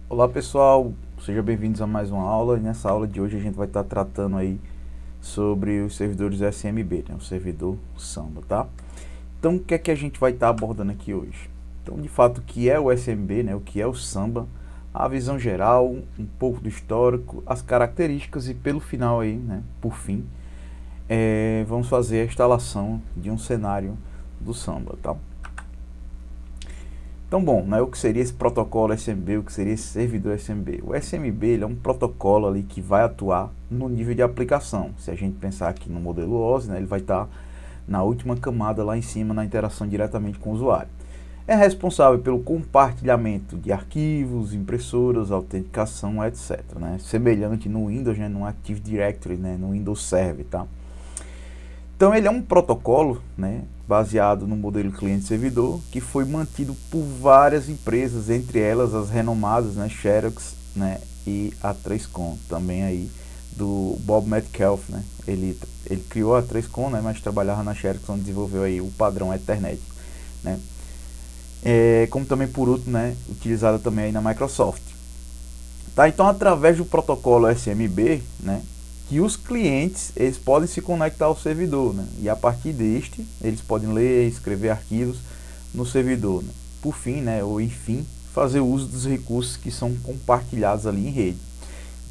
Olá pessoal, sejam bem-vindos a mais uma aula. E nessa aula de hoje a gente vai estar tratando aí sobre os servidores SMB, né? O servidor Samba, tá? Então o que é que a gente vai estar abordando aqui hoje? Então, de fato, o que é o SMB, né? O que é o Samba, a visão geral, um pouco do histórico, as características e pelo final aí, né? Por fim, vamos fazer a instalação de um cenário do Samba, tá? Então, bom, né, o que seria esse protocolo SMB, o que seria esse servidor SMB? O SMB ele é um protocolo ali que vai atuar no nível de aplicação. Se a gente pensar aqui no modelo OSI, né, ele vai estar na última camada lá em cima, na interação diretamente com o usuário. É responsável pelo compartilhamento de arquivos, impressoras, autenticação, etc. Né? Semelhante no Windows, né, no Active Directory, né, no Windows Server, tá? Então ele é um protocolo, né, baseado no modelo cliente-servidor, que foi mantido por várias empresas, entre elas as renomadas, né, Xerox, né, e a 3Com, também aí do Bob Metcalfe, né, ele criou a 3Com, né, mas trabalhava na Xerox, onde desenvolveu aí o padrão Ethernet, né, como também por último, né, utilizada também aí na Microsoft. Tá, então através do protocolo SMB, né, que os clientes eles podem se conectar ao servidor, né, e a partir deste eles podem ler e escrever arquivos no servidor, né, por fim, né, ou enfim, fazer uso dos recursos que são compartilhados ali em rede.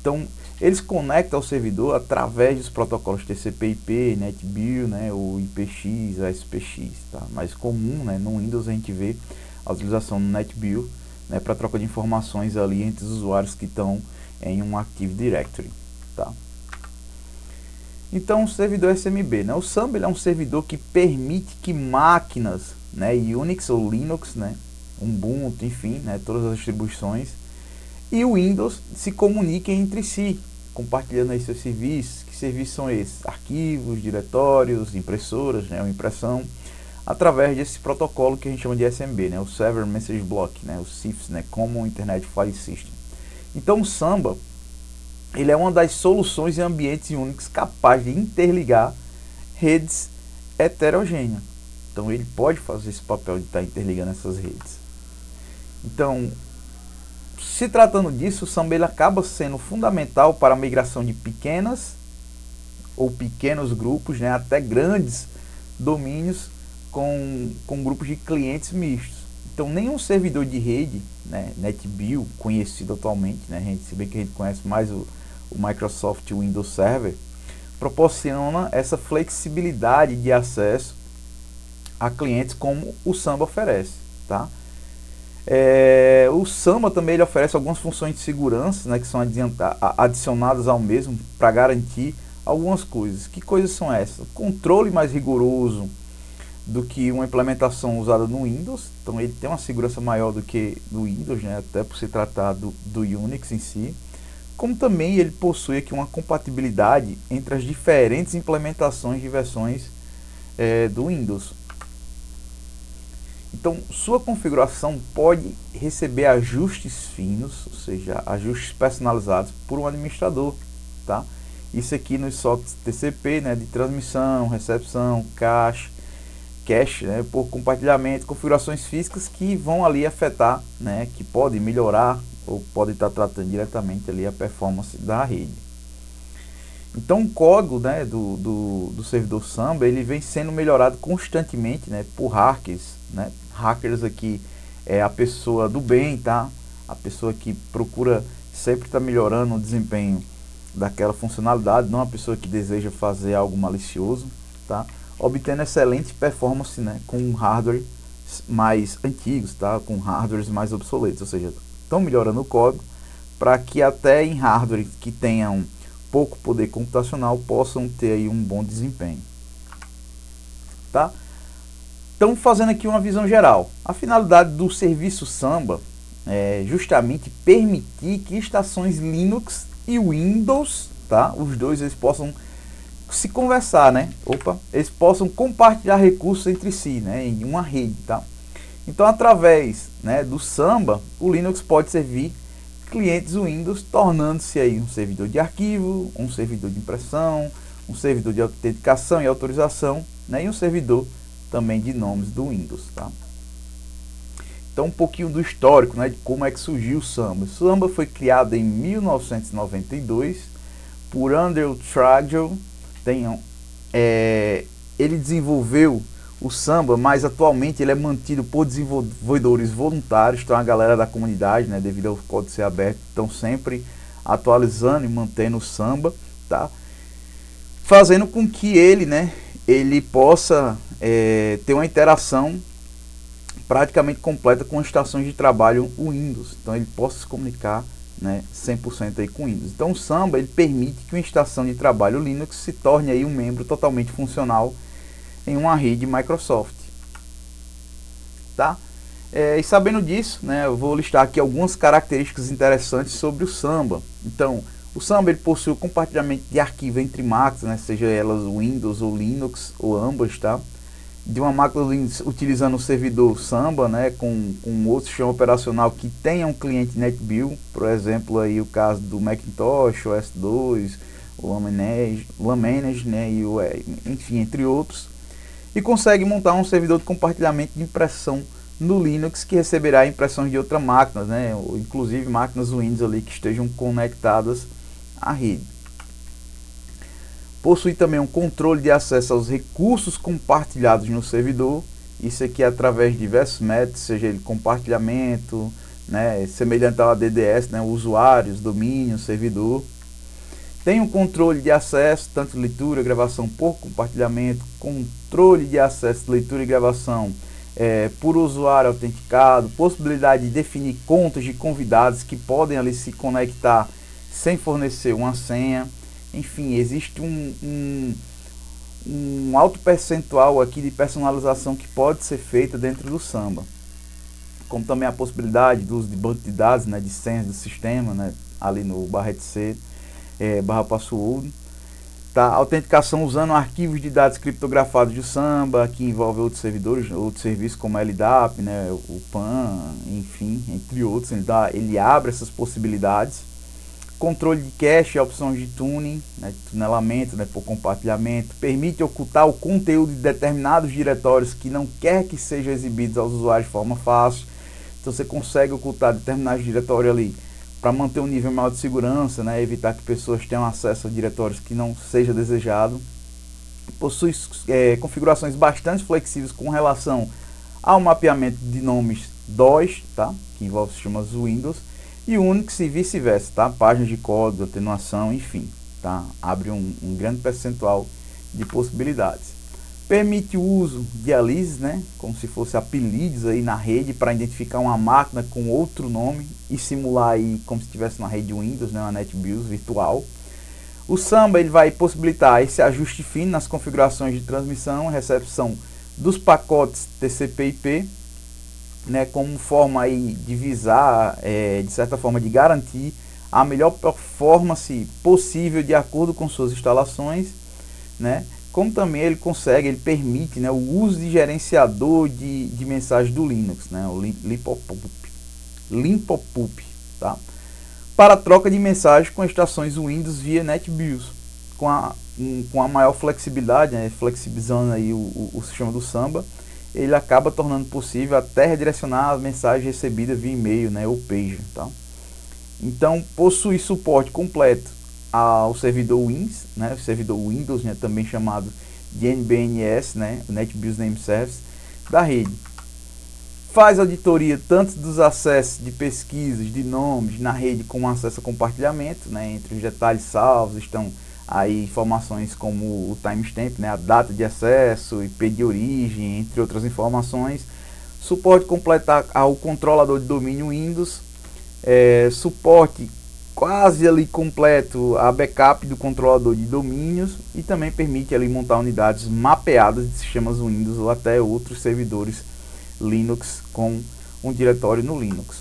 Então eles conectam ao servidor através dos protocolos TCP/IP, NetBIOS, né, ou IPX, ASPX, tá? Mais comum, né, no Windows a gente vê a utilização do NetBIOS, né, para troca de informações ali entre os usuários que estão em um Active Directory, tá? Então o servidor SMB, né, o Samba é um servidor que permite que máquinas, né, Unix ou Linux, né, Ubuntu, enfim, né, todas as distribuições e o Windows se comuniquem entre si, compartilhando aí seus serviços. Que serviços são esses? Arquivos, diretórios, impressoras, né, ou impressão, através desse protocolo que a gente chama de SMB, né, o Server Message Block, né, o CIFS, né, Common Internet File System. Então o Samba ele é uma das soluções em ambientes Unix capaz de interligar redes heterogêneas. Então ele pode fazer esse papel de estar interligando essas redes. Então, se tratando disso, o Samba ele acaba sendo fundamental para a migração de pequenas ou pequenos grupos, né, até grandes domínios com grupos de clientes mistos. Então, nenhum servidor de rede, né, NetBIOS, conhecido atualmente, né, se bem que a gente conhece mais o Microsoft Windows Server, proporciona essa flexibilidade de acesso a clientes como o Samba oferece, tá? O Samba também ele oferece algumas funções de segurança, né, que são adicionadas ao mesmo para garantir algumas coisas. Que coisas são essas? Controle mais rigoroso do que uma implementação usada no Windows. Então ele tem uma segurança maior do que do Windows, né, até por se tratar do Unix em si. Como também ele possui aqui uma compatibilidade entre as diferentes implementações de versões do Windows. Então, sua configuração pode receber ajustes finos, ou seja, ajustes personalizados por um administrador, tá? Isso aqui nos sockets TCP, né, de transmissão, recepção, cache, né, por compartilhamento, configurações físicas que vão ali afetar, né, que podem melhorar ou podem estar tratando diretamente ali a performance da rede. Então o código, né, do servidor Samba ele vem sendo melhorado constantemente, né, por hackers, né? Hackers aqui é a pessoa do bem, tá? A pessoa que procura sempre estar melhorando o desempenho daquela funcionalidade, não a pessoa que deseja fazer algo malicioso, tá? Obtendo excelente performance, né, com hardware mais antigos, tá? Com hardwares mais obsoletos, ou seja, estão melhorando o código para que até em hardware que tenham pouco poder computacional possam ter aí um bom desempenho, tá? Então, fazendo aqui uma visão geral, a finalidade do serviço Samba é justamente permitir que estações Linux e Windows, tá? Os dois eles possam se conversar, né? Eles possam compartilhar recursos entre si, né? Em uma rede, tá? Então, através, né, do Samba, o Linux pode servir clientes Windows, tornando-se aí um servidor de arquivo, um servidor de impressão, um servidor de autenticação e autorização, né, e um servidor também de nomes do Windows, tá? Então um pouquinho do histórico, né, de como é que surgiu o Samba. O Samba foi criado em 1992 por Andrew Tragel. Ele desenvolveu o Samba, mas atualmente ele é mantido por desenvolvedores voluntários. Então a galera da comunidade, né, devido ao código ser aberto, estão sempre atualizando e mantendo o Samba, tá? Fazendo com que ele, né, ele possa ter uma interação praticamente completa com estações de trabalho Windows. Então ele possa se comunicar, né, 100% aí com o Windows. Então o Samba ele permite que uma estação de trabalho Linux se torne aí um membro totalmente funcional em uma rede Microsoft, tá? E sabendo disso, né, eu vou listar aqui algumas características interessantes sobre o Samba. Então o Samba ele possui o compartilhamento de arquivo entre máquinas, né, seja elas Windows ou Linux ou ambas, tá? De uma máquina Linux utilizando o servidor Samba, né, com outro sistema operacional que tenha um cliente NetBeans, por exemplo, aí o caso do Macintosh, o S2, o LaManage, né, e enfim, entre outros, e consegue montar um servidor de compartilhamento de impressão no Linux que receberá impressões de outras máquinas, né, ou inclusive máquinas Windows ali que estejam conectadas à rede. Possui também um controle de acesso aos recursos compartilhados no servidor. Isso aqui é através de diversos métodos, seja ele compartilhamento, né, semelhante ao DDS, né, usuários, domínio, servidor. Tem um controle de acesso, tanto leitura, gravação por compartilhamento, controle de acesso, leitura e gravação por usuário autenticado, possibilidade de definir contas de convidados que podem ali se conectar sem fornecer uma senha. Enfim, existe um alto percentual aqui de personalização que pode ser feita dentro do Samba. Como também a possibilidade do uso de banco de dados, né, de senhas do sistema, né, ali no /etc, /password. Tá? Autenticação usando arquivos de dados criptografados do Samba, que envolve outros servidores, outros serviços como a LDAP, né, o PAN, enfim, entre outros. Ele abre essas possibilidades. Controle de cache, opções de tuning, né, de tunelamento, né, por compartilhamento, permite ocultar o conteúdo de determinados diretórios que não quer que sejam exibidos aos usuários de forma fácil. Então você consegue ocultar determinados diretórios ali para manter um nível maior de segurança, né, evitar que pessoas tenham acesso a diretórios que não seja desejado. Possui configurações bastante flexíveis com relação ao mapeamento de nomes DOS, tá, que envolve sistemas Windows, e Unix e vice-versa, tá? Páginas de código, atenuação, enfim, tá? Abre um grande percentual de possibilidades. Permite o uso de aliases, né? Como se fosse apelidos aí na rede para identificar uma máquina com outro nome e simular aí como se estivesse na rede Windows, né? Uma NetBeans virtual. O Samba ele vai possibilitar esse ajuste fino nas configurações de transmissão e recepção dos pacotes TCP/IP, né, como forma aí de visar, de certa forma, de garantir a melhor performance possível de acordo com suas instalações, né, como também ele permite, né, o uso de gerenciador de mensagens do Linux, né, o Limpopup, tá, para troca de mensagens com estações Windows via NetBeans, com a maior flexibilidade, né, flexibilizando aí o sistema do Samba. Ele acaba tornando possível até redirecionar as mensagens recebidas via e-mail, né, ou pager, tá? Então possui suporte completo ao servidor Wins, né, o servidor Windows, né, também chamado de NBNS, né, NetBeans Name Service da rede. Faz auditoria tanto dos acessos de pesquisas de nomes na rede como acesso a compartilhamento, né, entre os detalhes salvos estão aí informações como o timestamp, né, a data de acesso, IP de origem, entre outras informações. Suporte completo ao controlador de domínio Windows, suporte quase ali completo a backup do controlador de domínios e também permite ali montar unidades mapeadas de sistemas Windows ou até outros servidores Linux com um diretório no Linux,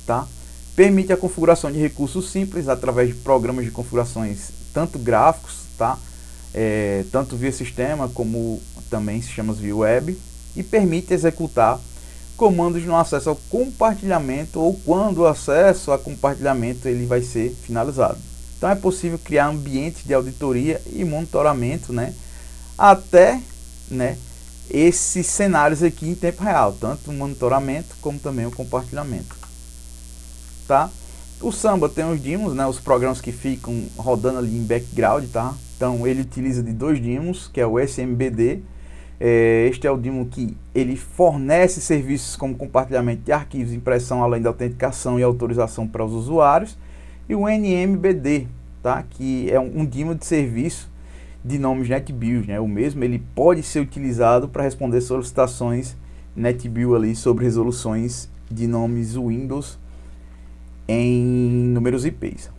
tá? Permite a configuração de recursos simples através de programas de configurações tanto gráficos, tá? Tanto via sistema como também sistemas via web, e permite executar comandos no acesso ao compartilhamento ou quando o acesso a compartilhamento ele vai ser finalizado. Então é possível criar ambientes de auditoria e monitoramento, né? Até, né, esses cenários aqui em tempo real, tanto o monitoramento como também o compartilhamento, tá? O Samba tem os demos, né, os programas que ficam rodando ali em background, tá? Então ele utiliza de 2 demos, que é o SMBD. Este é o demo que ele fornece serviços como compartilhamento de arquivos, impressão, além da autenticação e autorização para os usuários. E o NMBD, tá? Que é um demo de serviço de nomes NetBIOS, né? O mesmo ele pode ser utilizado para responder solicitações NetBIOS ali sobre resoluções de nomes Windows em números IPs.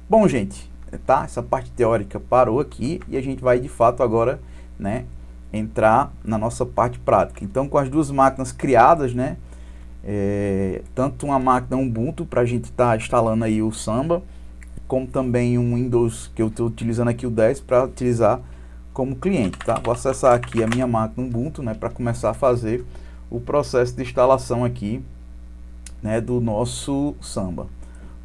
Bom, gente, tá? Essa parte teórica parou aqui e a gente vai de fato agora, né, entrar na nossa parte prática. Então, com as 2 máquinas criadas, né, tanto uma máquina Ubuntu para a gente estar instalando aí o Samba, como também um Windows que eu estou utilizando aqui, o 10, para utilizar como cliente, tá? Vou acessar aqui a minha máquina Ubuntu, né, para começar a fazer o processo de instalação aqui, né, do nosso Samba.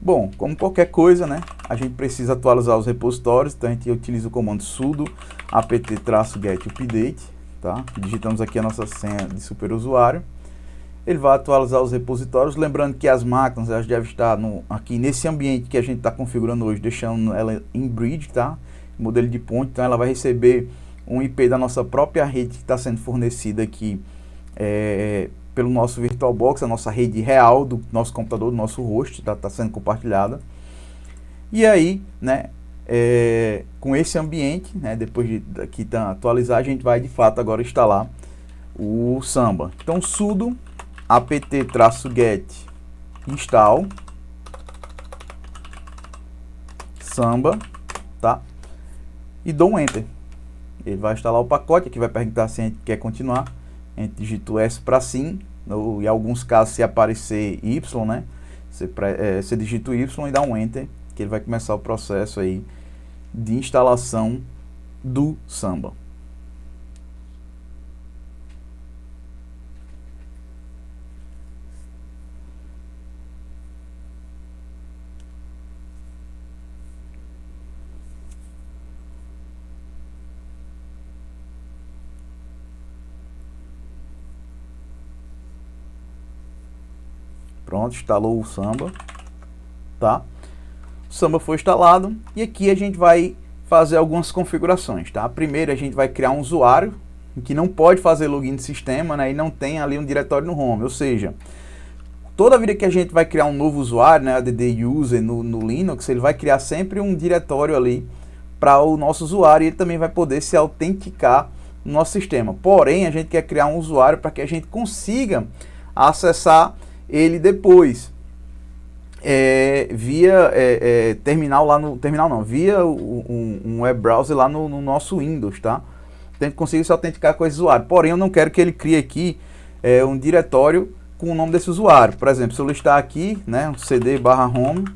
Bom, como qualquer coisa, né, a gente precisa atualizar os repositórios, então a gente utiliza o comando sudo apt-get update, tá? Digitamos aqui a nossa senha de superusuário. Ele vai atualizar os repositórios, lembrando que as máquinas elas devem estar aqui nesse ambiente que a gente está configurando hoje, deixando ela em bridge, tá? Modelo de ponte, então ela vai receber um IP da nossa própria rede que está sendo fornecida aqui pelo nosso VirtualBox, a nossa rede real do nosso computador, do nosso host, está sendo compartilhada. E aí, né, com esse ambiente, né, depois de aqui atualizar, a gente vai de fato agora instalar o Samba. Então, sudo apt-get install Samba, tá? E dou um enter. Ele vai instalar o pacote, aqui vai perguntar se a gente quer continuar. A gente digita o S para sim, em alguns casos se aparecer Y, né? Você digita o Y e dá um enter, que ele vai começar o processo aí de instalação do Samba. Pronto, instalou o Samba, tá? O Samba foi instalado e aqui a gente vai fazer algumas configurações, tá? Primeiro a gente vai criar um usuário que não pode fazer login no sistema, né? E não tem ali um diretório no home, ou seja, toda vida que a gente vai criar um novo usuário, né, add user no Linux, ele vai criar sempre um diretório ali para o nosso usuário e ele também vai poder se autenticar no nosso sistema. Porém, a gente quer criar um usuário para que a gente consiga acessar ele depois via terminal lá no terminal não, via um web browser lá no nosso Windows, tá? Então a gente consiga se autenticar com esse usuário. Porém, eu não quero que ele crie aqui um diretório com o nome desse usuário. Por exemplo, se eu listar aqui, né, um cd/home,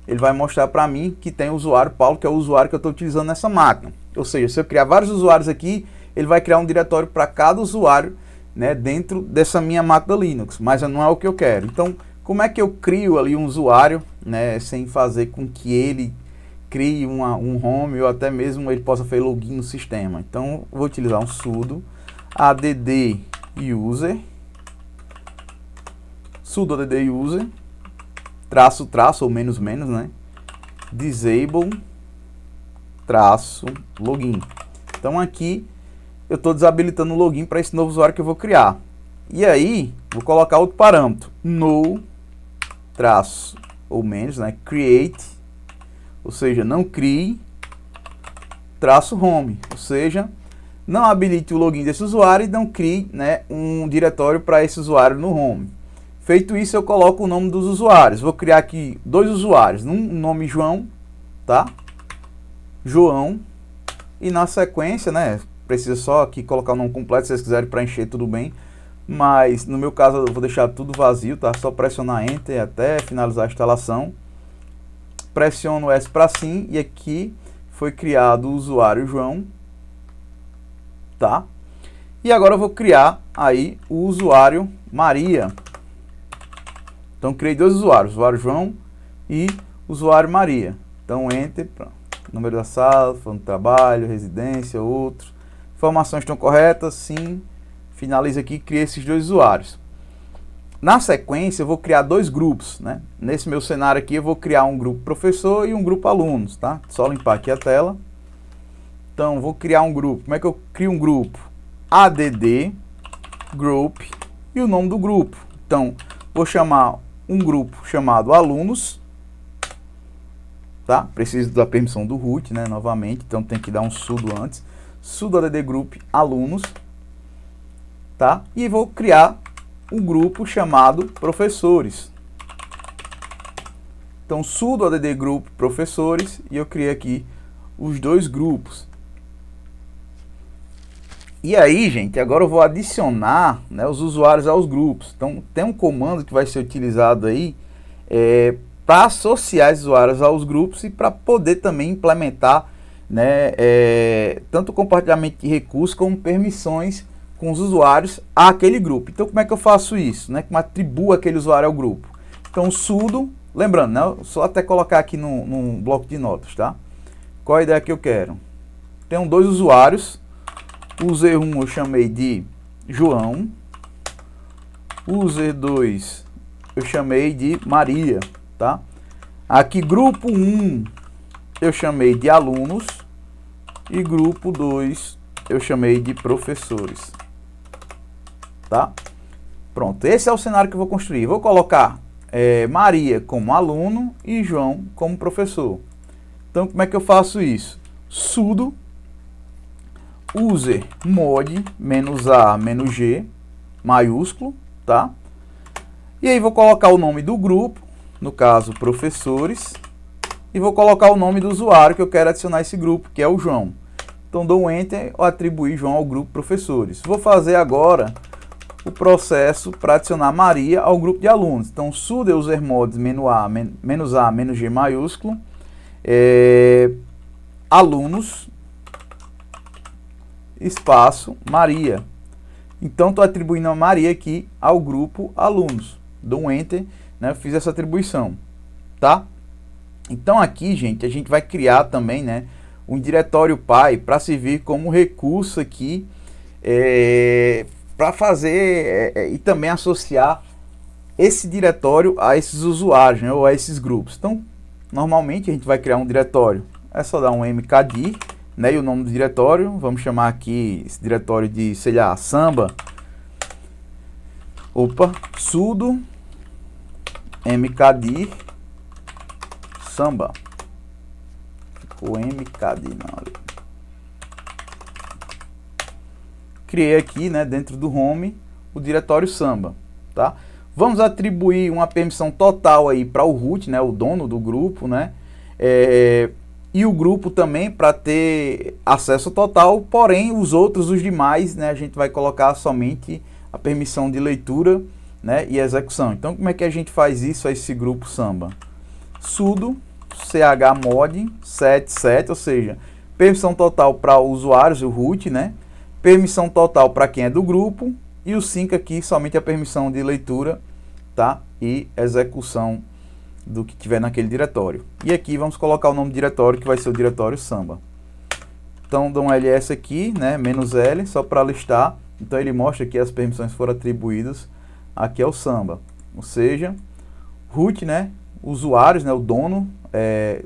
ele vai mostrar para mim que tem o usuário Paulo, que é o usuário que eu estou utilizando nessa máquina. Ou seja, se eu criar vários usuários aqui, ele vai criar um diretório para cada usuário, né, dentro dessa minha máquina Linux, mas não é o que eu quero. Então, como é que eu crio ali um usuário, né, sem fazer com que ele crie um home ou até mesmo ele possa fazer login no sistema? Então, eu vou utilizar um sudo add user, sudo add user, traço ou menos, né, disable login. Então aqui eu estou desabilitando o login para esse novo usuário que eu vou criar. E aí, vou colocar outro parâmetro, no ou menos, né, create, ou seja, não crie -home, ou seja, não habilite o login desse usuário e não crie, né, um diretório para esse usuário no home. Feito isso, eu coloco o nome dos usuários. Vou criar aqui 2 usuários, um nome João, tá? João, e na sequência, né, precisa só aqui colocar o nome completo, se vocês quiserem preencher, tudo bem. Mas no meu caso eu vou deixar tudo vazio, tá? Só pressionar Enter até finalizar a instalação. Pressiono o S para sim e aqui foi criado o usuário João, tá? E agora eu vou criar aí o usuário Maria. Então criei 2 usuários, usuário João e usuário Maria. Então Enter, pronto. Número da sala, fundo de trabalho, residência, outro. Informações estão corretas, sim. finalizo aqui e crio esses dois usuários. Na sequência, eu vou criar dois grupos, né? Nesse meu cenário aqui, eu vou criar um grupo professor e um grupo alunos, tá? Só limpar aqui a tela. Então, vou criar um grupo. Como é que eu crio um grupo? add group e o nome do grupo. Então, vou chamar um grupo chamado alunos, tá? Preciso da permissão do root, né? Novamente, então tem que dar um sudo antes. Sudo add group alunos, tá? E vou criar um grupo chamado professores. Então, sudo add group professores e eu criei aqui os dois grupos. E aí, gente, agora eu vou adicionar, né, os usuários aos grupos. Então, tem um comando que vai ser utilizado aí para associar os usuários aos grupos e para poder também implementar, né, tanto o compartilhamento de recursos como permissões com os usuários àquele grupo. Então, como é que eu faço isso? Né? Como atribuo aquele usuário ao grupo? Então, sudo, lembrando, né, só até colocar aqui no bloco de notas, tá? Qual a ideia que eu quero? Tenho dois usuários. User 1 eu chamei de João. User 2 eu chamei de Maria, tá? Aqui, grupo 1 eu chamei de alunos. E grupo 2 eu chamei de professores. Tá? Pronto, esse é o cenário que eu vou construir. Vou colocar Maria como aluno e João como professor. Então, como é que eu faço isso? Sudo user mod -a -g maiúsculo, tá? E aí vou colocar o nome do grupo, no caso professores, e vou colocar o nome do usuário que eu quero adicionar esse grupo, que é o João. Então dou um enter ou atribuir João ao grupo professores. Vou fazer agora o processo para adicionar Maria ao grupo de alunos. Então sudo user mod -a -g maiúsculo, alunos, espaço, Maria. Então estou atribuindo a Maria aqui ao grupo alunos. Dou um enter, né? Fiz essa atribuição, tá? Então aqui, gente, a gente vai criar também, né, um diretório pai para servir como recurso aqui para fazer e também associar esse diretório a esses usuários, né, ou a esses grupos. Então, normalmente a gente vai criar um diretório. É só dar um mkdir, né, e o nome do diretório, vamos chamar aqui esse diretório de, sei lá, samba. Sudo mkdir samba. Ficou mkdir não ali. Criei aqui, né, dentro do home, o diretório samba, tá? Vamos atribuir uma permissão total aí para o root, né, o dono do grupo, né? E o grupo também para ter acesso total, porém os demais, né, a gente vai colocar somente a permissão de leitura, né, e execução. Então, como é que a gente faz isso a esse grupo samba? Sudo chmod set, ou seja, permissão total para usuários, o root, né? Permissão total para quem é do grupo e o sync aqui somente a permissão de leitura, tá? E execução do que tiver naquele diretório. E aqui vamos colocar o nome do diretório, que vai ser o diretório samba. Então dou um ls aqui, né, -l, só para listar. Então ele mostra que as permissões foram atribuídas aqui ao samba. Ou seja, root, né, usuários, né, o dono,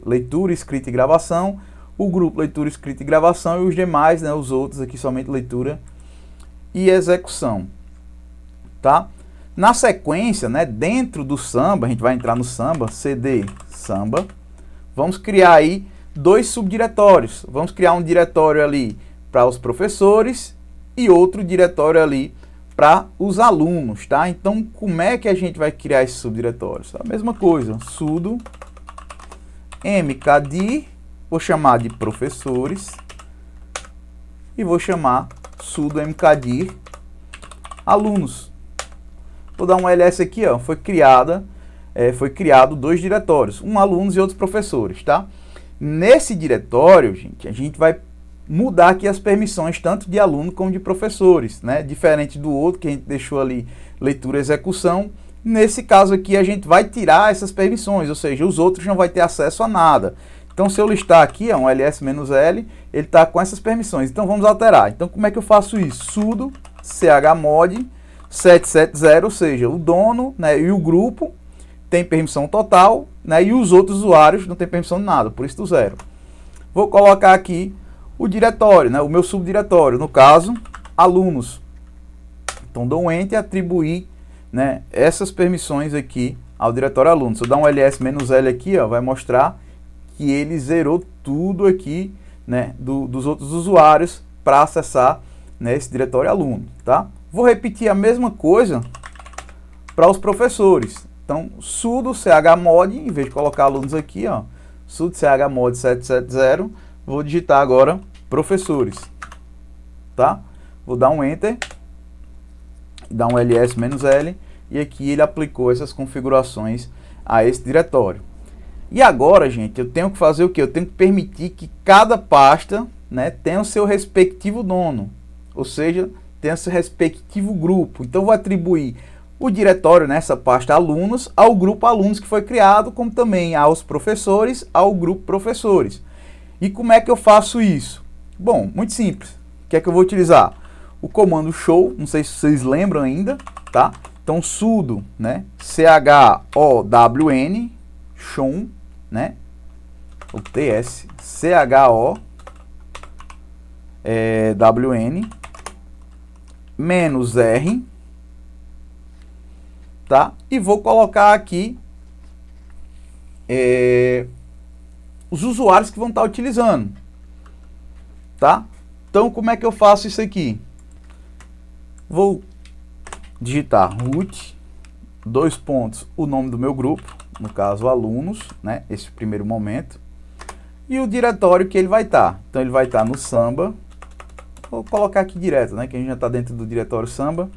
leitura, escrita e gravação, o grupo leitura, escrita e gravação e os demais, né, os outros aqui somente leitura e execução, tá? Na sequência, né, dentro do samba, a gente vai entrar no samba, cd samba, vamos criar aí dois subdiretórios. Vamos criar um diretório ali para os professores e outro diretório ali para os alunos, tá? Então, como é que a gente vai criar esses subdiretórios? A mesma coisa, sudo mkdir, vou chamar de professores e vou chamar sudo mkdir alunos. Vou dar um ls aqui, ó, foi criado dois diretórios, um alunos e outros professores, tá? Nesse diretório, gente, a gente vai mudar aqui as permissões tanto de aluno como de professores, né? Diferente do outro que a gente deixou ali leitura e execução. Nesse caso aqui a gente vai tirar essas permissões, ou seja, os outros não vai ter acesso a nada. Então se eu listar aqui, ó, um ls-l, ele está com essas permissões. Então vamos alterar. Então como é que eu faço isso? Sudo chmod 770, ou seja, o dono, né, e o grupo tem permissão total, né, e os outros usuários não tem permissão de nada, por isso do 0. Vou colocar aqui o diretório, né, o meu subdiretório, no caso, alunos. Então dou um Enter e atribuir, né, essas permissões aqui ao diretório alunos. Se eu dar um ls-l aqui, ó, vai mostrar que ele zerou tudo aqui, né, dos outros usuários para acessar, né, esse diretório aluno, tá? Vou repetir a mesma coisa para os professores. Então, sudo chmod, em vez de colocar alunos aqui, ó, sudo chmod 770, vou digitar agora professores, tá? Vou dar um Enter, dar um ls-l, e aqui ele aplicou essas configurações a esse diretório. E agora, gente, eu tenho que fazer o quê? Eu tenho que permitir que cada pasta, né, tenha o seu respectivo dono, ou seja, tenha o seu respectivo grupo. Então, eu vou atribuir o diretório nessa pasta alunos ao grupo alunos que foi criado, como também aos professores, ao grupo professores. E como é que eu faço isso? Bom, muito simples. O que é que eu vou utilizar? O comando show, não sei se vocês lembram ainda, tá? Então, sudo, né, chown, show, né, o ts, wn, menos r, tá? E vou colocar aqui os usuários que vão estar utilizando, tá? Então, como é que eu faço isso aqui? Vou digitar root, dois pontos, o nome do meu grupo, no caso alunos, né, esse primeiro momento, e o diretório que ele vai estar. Então, ele vai estar no Samba. Vou colocar aqui direto, né, que a gente já está dentro do diretório Samba.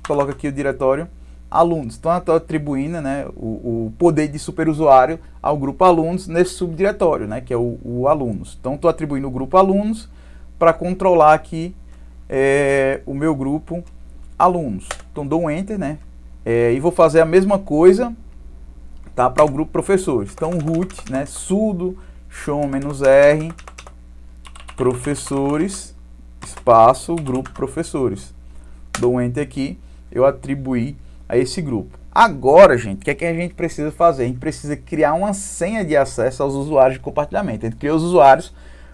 Coloca aqui o diretório alunos. Então, eu estou atribuindo, né, o poder de superusuário ao grupo alunos nesse subdiretório, né, que é o alunos. Então, estou atribuindo o grupo alunos para controlar aqui o meu grupo alunos. Então, dou um Enter, né, e vou fazer a mesma coisa, tá, para o grupo professores. Então, root, né, sudo show-r professores, espaço, grupo professores. Dou um Enter aqui, eu atribuí a esse grupo. Agora, gente, o que é que a gente precisa fazer? A gente precisa criar uma senha de acesso aos usuários de compartilhamento. A gente criou os usuários,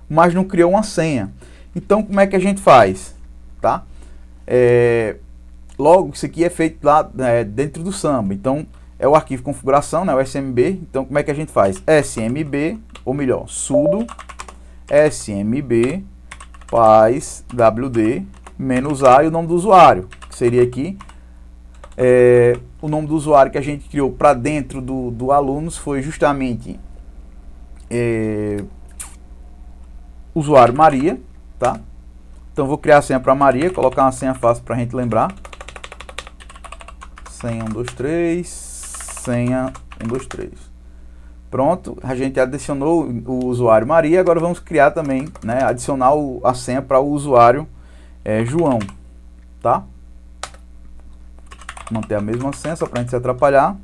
mas não criou uma senha. Então, como é que a gente faz? Tá? Logo, isso aqui é feito lá dentro do Samba. Então, é o arquivo configuração, né, o smb. Então, como é que a gente faz? smb, ou melhor, sudo smb faz wd -a e o nome do usuário, que seria aqui o nome do usuário que a gente criou para dentro do alunos foi justamente usuário Maria, tá? Então, vou criar a senha para Maria, colocar uma senha fácil para a gente lembrar. Senha 123, senha 123. Pronto, a gente adicionou o usuário Maria, agora vamos criar também, né, adicionar a senha para o usuário João, tá? Manter a mesma senha, só para a gente se atrapalhar.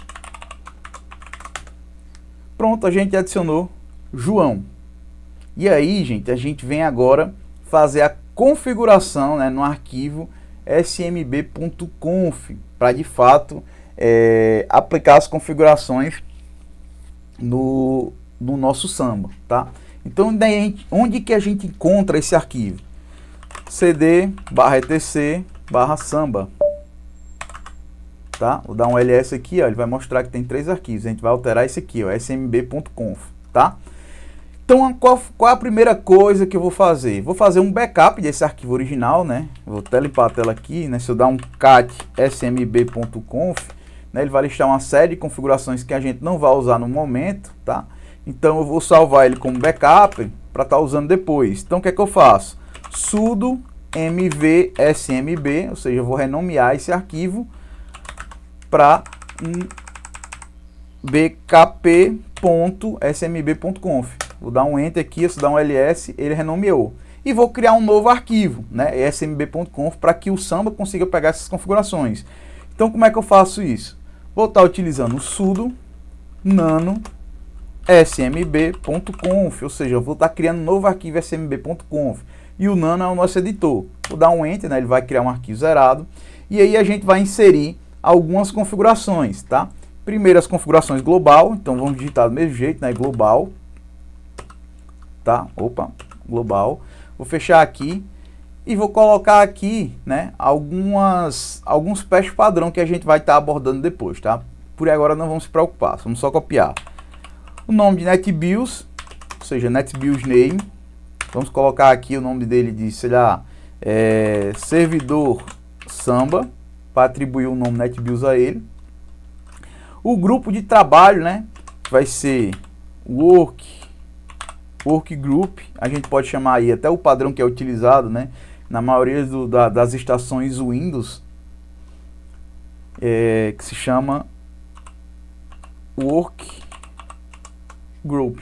Pronto, a gente adicionou João. E aí, gente, a gente vem agora fazer a configuração, né, no arquivo smb.conf, para de fato aplicar as configurações no nosso Samba, tá? Então, daí, onde que a gente encontra esse arquivo? cd/etc/samba, tá? Vou dar um ls aqui, ó, ele vai mostrar que tem 3 arquivos. A gente vai alterar esse aqui, ó, smb.conf, tá? Então, qual é a primeira coisa que eu vou fazer? Vou fazer um backup desse arquivo original, né? Vou até limpar a tela aqui, né? Se eu dar um cat smb.conf, né, ele vai listar uma série de configurações que a gente não vai usar no momento, tá? Então, eu vou salvar ele como backup para estar usando depois. Então, o que é que eu faço? Sudo mvsmb, ou seja, eu vou renomear esse arquivo para bkp.smb.conf. Vou dar um Enter aqui, se dar um ls, ele renomeou. E vou criar um novo arquivo, né, smb.conf, para que o Samba consiga pegar essas configurações. Então, como é que eu faço isso? Vou estar utilizando o sudo nano smb.conf, ou seja, eu vou estar criando um novo arquivo smb.conf. E o nano é o nosso editor. Vou dar um Enter, né? Ele vai criar um arquivo zerado. E aí a gente vai inserir algumas configurações, tá? Primeiro as configurações global, então vamos digitar do mesmo jeito, né? Global, tá? Opa, global. Vou fechar aqui e vou colocar aqui, né? Alguns patches padrão que a gente vai estar abordando depois, tá? Por agora não vamos se preocupar, vamos só copiar. O nome de NetBIOS, ou seja, NetBIOS Name. Vamos colocar aqui o nome dele de, sei lá, servidor Samba, para atribuir o nome NetBIOS a ele. O grupo de trabalho, né, vai ser Work Group. A gente pode chamar aí até o padrão que é utilizado, né, na maioria das estações Windows, que se chama Work Group.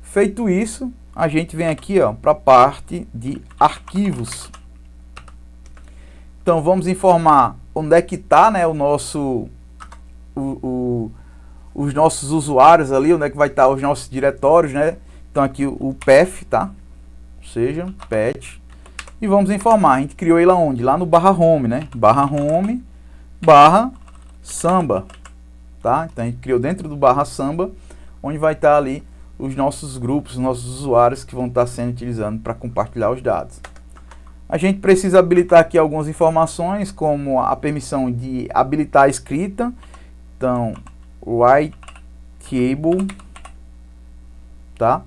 Feito isso, a gente vem aqui para a parte de arquivos. Então vamos informar onde é que está, né, os nossos usuários ali, onde é que vai estar os nossos diretórios, né? Então aqui o path, tá? Ou seja, path. E vamos informar, a gente criou ele aonde? Lá no /home, né? /home, /samba, tá? Então a gente criou dentro do /samba, onde vai estar ali os nossos grupos, os nossos usuários que vão estar sendo utilizados para compartilhar os dados. A gente precisa habilitar aqui algumas informações, como a permissão de habilitar a escrita. Então, writable, tá?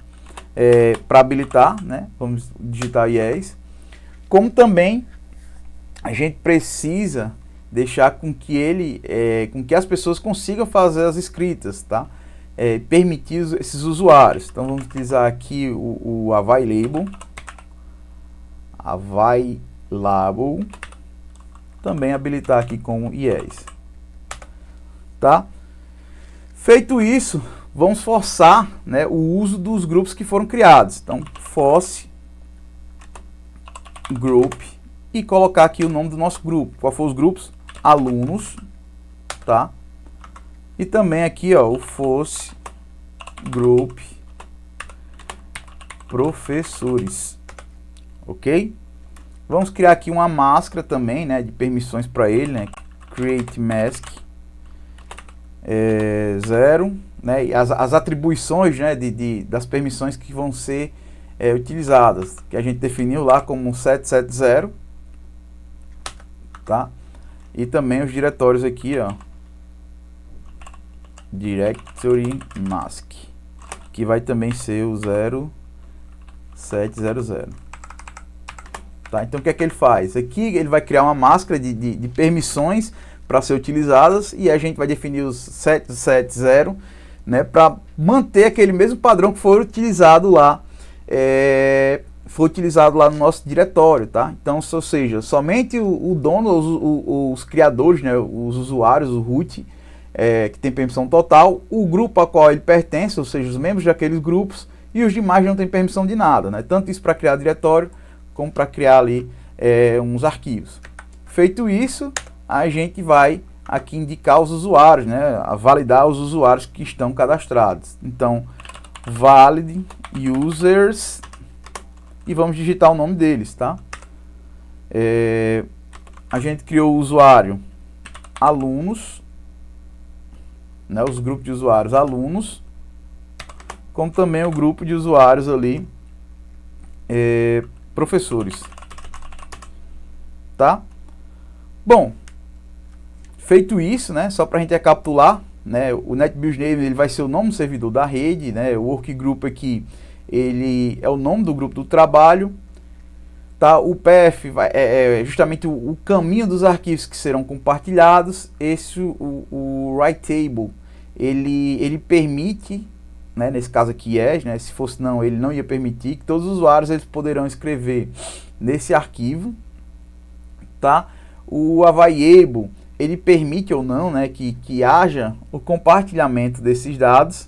Para habilitar, né? Vamos digitar yes. Como também a gente precisa deixar com que com que as pessoas consigam fazer as escritas, tá? Permitir esses usuários. Então vamos utilizar aqui o available, também habilitar aqui com yes, tá? Feito isso, vamos forçar, né, o uso dos grupos que foram criados. Então force group e colocar aqui o nome do nosso grupo. Qual foram os grupos? Alunos, tá? E também aqui, ó, o force group professores, ok? Vamos criar aqui uma máscara também, né, de permissões para ele, né? Create mask 0, né? E as atribuições, né, das permissões que vão ser utilizadas, que a gente definiu lá como 770, tá? E também os diretórios aqui, ó, directory mask, que vai também ser o 0700. Tá? Então o que é que ele faz? Aqui ele vai criar uma máscara de permissões para ser utilizadas, e a gente vai definir os 770, né, para manter aquele mesmo padrão que foi utilizado lá, no nosso diretório, tá? Então, ou seja, somente o dono, os criadores, né, os usuários, o root, que tem permissão total, o grupo a qual ele pertence, ou seja, os membros daqueles grupos, e os demais não têm permissão de nada, né? Tanto isso para criar diretório, como para criar ali uns arquivos. Feito isso, a gente vai aqui indicar os usuários, né? A validar os usuários que estão cadastrados. Então, valid users, e vamos digitar o nome deles, tá? A gente criou o usuário alunos, né? Os grupos de usuários alunos, como também o grupo de usuários ali professores, tá? Bom, feito isso, né, só para a gente recapitular, né, o NetBIOS Name ele vai ser o nome do servidor da rede, né, o Workgroup aqui ele é o nome do grupo do trabalho, tá? O path é justamente o caminho dos arquivos que serão compartilhados. O writable ele permite, né, nesse caso aqui né, se fosse não, ele não ia permitir que todos os usuários eles poderão escrever nesse arquivo, tá? O available ele permite ou não, né, que haja o compartilhamento desses dados.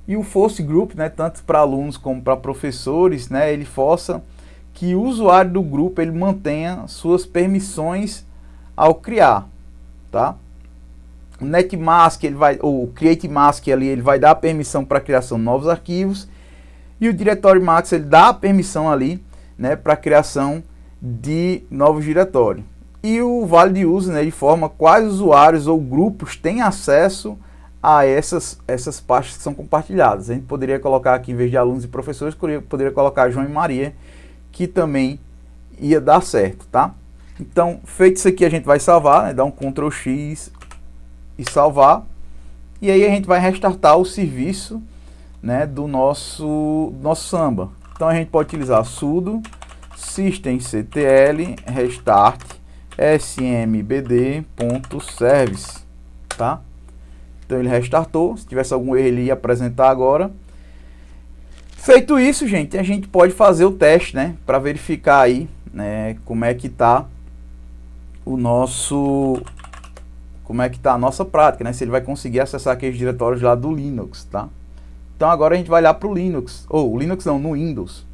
E o force group, né, tanto para alunos como para professores, né, ele força que o usuário do grupo ele mantenha suas permissões ao criar, tá? O netmask o create mask ali ele vai dar a permissão para a criação de novos arquivos, e o directory mask ele dá a permissão ali, né, para a criação de novos diretórios. E o vale de uso, né, de forma quais usuários ou grupos têm acesso a essas pastas que são compartilhadas. A gente poderia colocar aqui, em vez de alunos e professores, poderia colocar João e Maria, que também ia dar certo, tá? Então, feito isso aqui, a gente vai salvar, né, dar um Ctrl X e salvar. E aí a gente vai restartar o serviço, né, do nosso Samba. Então a gente pode utilizar sudo systemctl restart smbd.service, tá? Então ele restartou. Se tivesse algum erro ele ia apresentar agora. Feito isso, gente, a gente pode fazer o teste, né, para verificar aí, né, como é que tá a nossa prática, né, se ele vai conseguir acessar aqueles diretórios lá do Linux, tá? Então agora a gente vai lá para o Linux, ou Linux não, no Windows.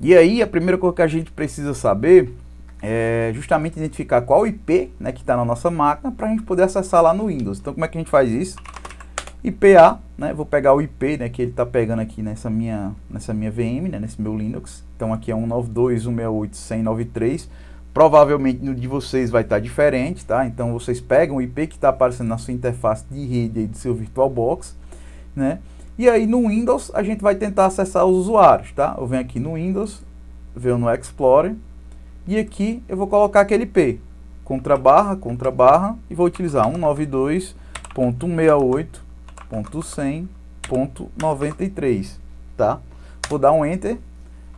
E aí a primeira coisa que a gente precisa saber é justamente identificar qual IP, né, que está na nossa máquina, para a gente poder acessar lá no Windows. Então como é que a gente faz isso? IPA, né, vou pegar o IP, né, que ele está pegando aqui nessa minha VM, né, nesse meu Linux. Então aqui é 192.168.100.93. Provavelmente no de vocês vai estar diferente, tá? Então vocês pegam o IP que está aparecendo na sua interface de rede aí do seu VirtualBox, né? E aí no Windows a gente vai tentar acessar os usuários, tá? Eu venho aqui no Windows, venho no Explorer e aqui eu vou colocar aquele IP, contrabarra, e vou utilizar 192.168.100.93, tá? Vou dar um Enter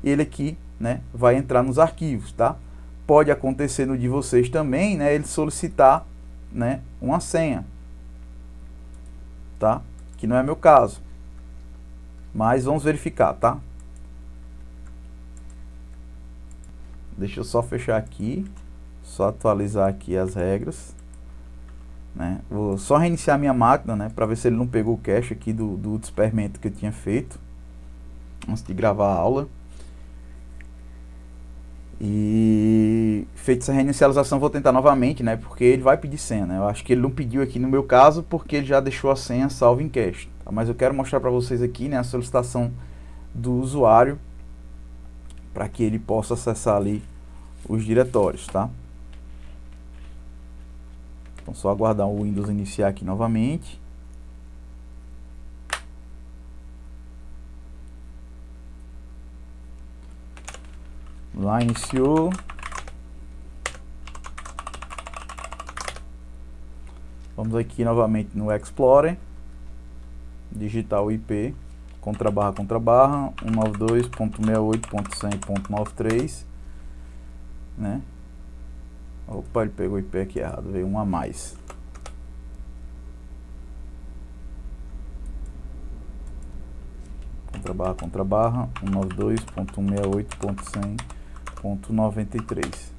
e ele aqui, né, vai entrar nos arquivos, tá? Pode acontecer no de vocês também, né, ele solicitar, né, uma senha, tá? Que não é meu caso. Mas vamos verificar, tá? Deixa eu só fechar aqui, só atualizar aqui as regras, né? Vou só reiniciar minha máquina, né, para ver se ele não pegou o cache aqui do experimento que eu tinha feito antes de gravar a aula. E feita essa reinicialização, vou tentar novamente, né, porque ele vai pedir senha, né? Eu acho que ele não pediu aqui no meu caso porque ele já deixou a senha salva em cache, tá? Mas eu quero mostrar para vocês aqui, né, a solicitação do usuário para que ele possa acessar ali os diretórios, tá? Então só aguardar o Windows iniciar aqui novamente. Lá iniciou. Vamos aqui novamente no Explorer, digitar o IP, contrabarra 192.168.100.93, né? Opa, ele pegou o IP aqui errado, veio um a mais. Contrabarra 192.168.100.93.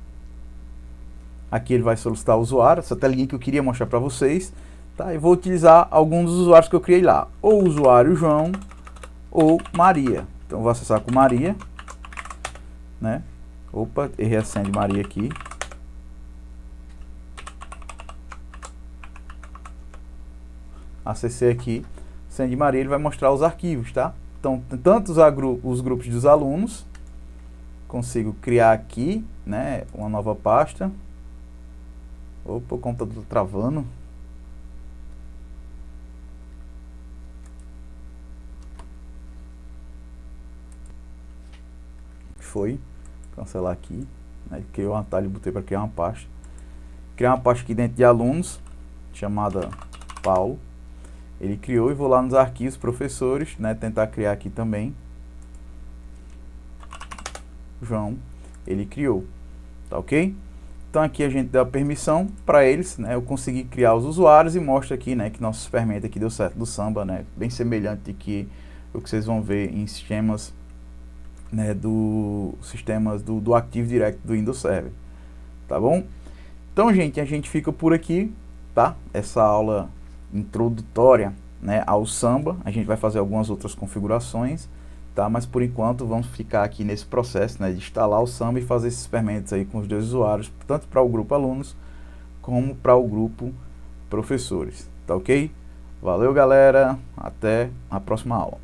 Aqui ele vai solicitar o usuário, essa telinha que eu queria mostrar para vocês, tá? Eu vou utilizar alguns dos usuários que eu criei lá, ou o usuário João ou Maria. Então eu vou acessar com Maria, né? Opa, errei a senha de Maria aqui. Acessei aqui, senha de Maria, ele vai mostrar os arquivos, tá? Então, tanto os grupos dos alunos, consigo criar aqui, né, uma nova pasta. Opa, o computador travando. Foi, cancelar aqui, né, criei um atalho e botei para criar uma pasta. Criar uma pasta aqui dentro de alunos, chamada Paulo. Ele criou e vou lá nos arquivos professores, né, tentar criar aqui também. João, ele criou, tá ok? Então aqui a gente dá permissão para eles, né, eu consegui criar os usuários e mostra aqui, né, que nosso experimento aqui deu certo do Samba, né, bem semelhante que o que vocês vão ver em sistemas, né, do Active Directory do Windows Server, tá bom? Então, gente, a gente fica por aqui, tá? Essa aula introdutória, né, ao Samba. A gente vai fazer algumas outras configurações, tá? Mas por enquanto vamos ficar aqui nesse processo, né, de instalar o Samba e fazer esses experimentos aí com os dois usuários, tanto para o grupo alunos como para o grupo professores, tá ok? Valeu, galera, até a próxima aula.